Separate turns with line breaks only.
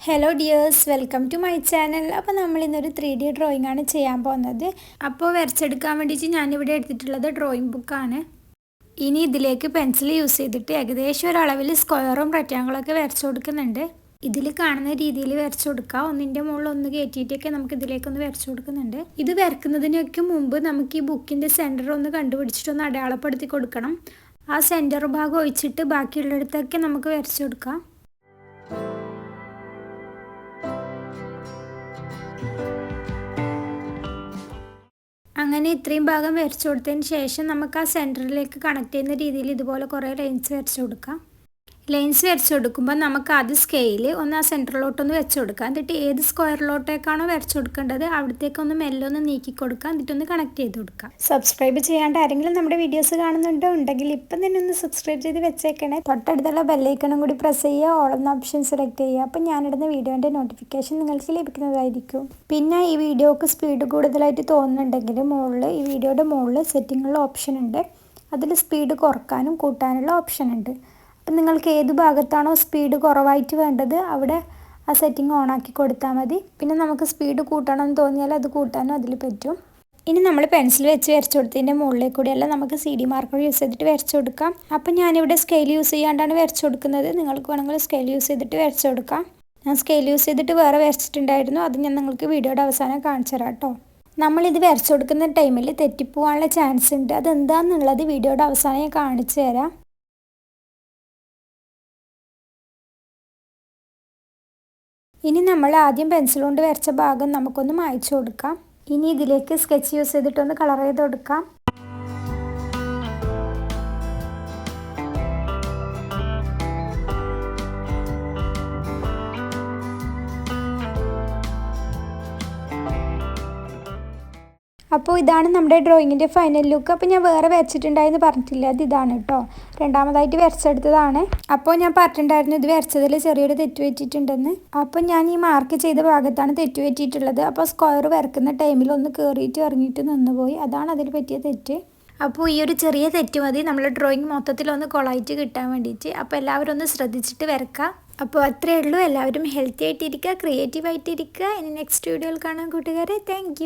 Hello dears, welcome to my channel. അപ്പോൾ നമ്മൾ ഇന്നൊരു 3D ഡ്രോയിങ് ആണ് ചെയ്യാൻ പോകുന്നത്. അപ്പോൾ വരച്ചെടുക്കാൻ വേണ്ടിയിട്ട് ഞാനിവിടെ എടുത്തിട്ടുള്ളത് ഡ്രോയിങ് ബുക്കാണ്. ഇനി ഇതിലേക്ക് പെൻസിൽ യൂസ് ചെയ്തിട്ട് ഏകദേശം ഒരളവിൽ സ്ക്വയറും റെക്റ്റാങ്കിളൊക്കെ വരച്ചു കൊടുക്കുന്നുണ്ട്. ഇതിൽ കാണുന്ന രീതിയിൽ വരച്ചു കൊടുക്കുക. ഒന്നിൻ്റെ മുകളിൽ ഒന്ന് കയറ്റിയിട്ടൊക്കെ നമുക്ക് ഇതിലേക്കൊന്ന് വരച്ചു കൊടുക്കുന്നുണ്ട്. ഇത് വരക്കുന്നതിനൊക്കെ മുമ്പ് നമുക്ക് ഈ ബുക്കിൻ്റെ സെൻറ്റർ ഒന്ന് കണ്ടുപിടിച്ചിട്ടൊന്ന് അടയാളപ്പെടുത്തി കൊടുക്കണം. ആ സെൻറ്റർ ഭാഗം ഒഴിച്ചിട്ട് ബാക്കിയുള്ളിടത്തൊക്കെ നമുക്ക് വരച്ചു കൊടുക്കാം. അങ്ങനെ ഇത്രയും ഭാഗം വരച്ചു കൊടുത്തതിന് ശേഷം നമുക്ക് ആ സെൻറ്ററിലേക്ക് കണക്ട് ചെയ്യുന്ന രീതിയിൽ ഇതുപോലെ കുറേ ലൈൻസ് വരച്ചു കൊടുക്കാം. ലൈൻസ് വരച്ചു കൊടുക്കുമ്പോൾ നമുക്ക് ആദ്യം സ്കെയിൽ ഒന്ന് ആ സെൻറ്ററിലോട്ടൊന്ന് വെച്ച് കൊടുക്കാം. എന്നിട്ട് ഏത് സ്ക്വയറിലോട്ടേക്കാണോ വരച്ചു കൊടുക്കേണ്ടത് അവിടത്തേക്കൊന്ന് മെല്ലെ ഒന്ന് നീക്കി കൊടുക്കാം. എന്നിട്ടൊന്ന് കണക്ട് ചെയ്ത് കൊടുക്കാം. സബ്സ്ക്രൈബ് ചെയ്യാണ്ട് ആരെങ്കിലും നമ്മുടെ വീഡിയോസ് കാണുന്നുണ്ടോ ഉണ്ടെങ്കിൽ ഇപ്പം തന്നെ ഒന്ന് സബ്സ്ക്രൈബ് ചെയ്ത് വെച്ചേക്കണേ. തൊട്ടടുത്തുള്ള ബെല്ലൈക്കണും കൂടി പ്രസ് ചെയ്യുക, ഓൾ എന്ന ഓപ്ഷൻ സെലക്ട് ചെയ്യുക. അപ്പം ഞാനിടുന്ന വീഡിയോൻ്റെ നോട്ടിഫിക്കേഷൻ നിങ്ങൾക്ക് ലഭിക്കുന്നതായിരിക്കും. പിന്നെ ഈ വീഡിയോക്ക് സ്പീഡ് കൂടുതലായിട്ട് തോന്നുന്നുണ്ടെങ്കിൽ ഈ വീഡിയോയുടെ മുകളിൽ സെറ്റിങ്ങുള്ള ഓപ്ഷൻ ഉണ്ട്. അതിൽ സ്പീഡ് കുറക്കാനും കൂട്ടാനുള്ള ഓപ്ഷൻ ഉണ്ട്. അപ്പം നിങ്ങൾക്ക് ഏത് ഭാഗത്താണോ സ്പീഡ് കുറവായിട്ട് വേണ്ടത് അവിടെ ആ സെറ്റിംഗ് ഓണാക്കി കൊടുത്താൽ മതി. പിന്നെ നമുക്ക് സ്പീഡ് കൂട്ടണമെന്ന് തോന്നിയാൽ അത് കൂട്ടാനും അതിൽ പറ്റും. ഇനി നമ്മൾ പെൻസിൽ വെച്ച് വരച്ചു കൊടുത്തതിൻ്റെ മുകളിലേക്ക് കൂടിയല്ല നമുക്ക് CD മാർക്കർ യൂസ് ചെയ്തിട്ട് വരച്ചു കൊടുക്കാം. അപ്പം ഞാനിവിടെ സ്കെയിൽ യൂസ് ചെയ്യാണ്ടാണ് വരച്ചു കൊടുക്കുന്നത്. നിങ്ങൾക്ക് വേണമെങ്കിൽ സ്കെയിൽ യൂസ് ചെയ്തിട്ട് വരച്ചു കൊടുക്കാം. ഞാൻ സ്കെയിൽ യൂസ് ചെയ്തിട്ട് വേറെ വരച്ചിട്ടുണ്ടായിരുന്നു. അത് ഞാൻ നിങ്ങൾക്ക് വീഡിയോയുടെ അവസാനം കാണിച്ചു തരാം കേട്ടോ. നമ്മളിത് വരച്ചു കൊടുക്കുന്ന ടൈമിൽ തെറ്റിപ്പോവാനുള്ള ചാൻസ് ഉണ്ട്. അതെന്താണെന്നുള്ളത് വീഡിയോയുടെ അവസാനം ഞാൻ കാണിച്ചു തരാം. ഇനി നമ്മൾ ആദ്യം പെൻസിൽ കൊണ്ട് വരച്ച ഭാഗം നമുക്കൊന്ന് മായ്ച്ചു കൊടുക്കാം. ഇനി ഇതിലേക്ക് സ്കെച്ച് യൂസ് ചെയ്തിട്ടൊന്ന് കളർ ചെയ്ത് കൊടുക്കാം. അപ്പോൾ ഇതാണ് നമ്മുടെ ഡ്രോയിങ്ങിൻ്റെ ഫൈനൽ ലുക്ക്. അപ്പോൾ ഞാൻ വേറെ വരച്ചിട്ടുണ്ടായെന്ന് പറഞ്ഞിട്ടില്ല, അത് ഇതാണ് കേട്ടോ. രണ്ടാമതായിട്ട് വരച്ചെടുത്തതാണ്. അപ്പോൾ ഞാൻ പറഞ്ഞിട്ടുണ്ടായിരുന്നു ഇത് വരച്ചതിൽ ചെറിയൊരു തെറ്റ് പറ്റിയിട്ടുണ്ടെന്ന്. അപ്പോൾ ഞാൻ ഈ മാർക്ക് ചെയ്ത ഭാഗത്താണ് തെറ്റ് പറ്റിയിട്ടുള്ളത്. അപ്പോൾ സ്ക്വയർ വരക്കുന്ന ടൈമിൽ ഒന്ന് കയറിയിട്ട് ഇറങ്ങിയിട്ട് നിന്നുപോയി. അതാണ് അതിൽ പറ്റിയ തെറ്റ്. അപ്പോൾ ഈ ഒരു ചെറിയ തെറ്റ് മതി നമ്മൾ ഡ്രോയിങ് മൊത്തത്തിലൊന്ന് കൊളായിട്ട് കിട്ടാൻ വേണ്ടിയിട്ട്. അപ്പോൾ എല്ലാവരും ഒന്ന് ശ്രദ്ധിച്ചിട്ട് വരക്കാം. അപ്പോൾ അത്രയേ ഉള്ളൂ. എല്ലാവരും ഹെൽത്തി ആയിട്ടിരിക്കുക, ക്രിയേറ്റീവായിട്ടിരിക്കുക. ഇനി നെക്സ്റ്റ് വീഡിയോയിൽ കാണാം കൂട്ടുകാരെ. താങ്ക്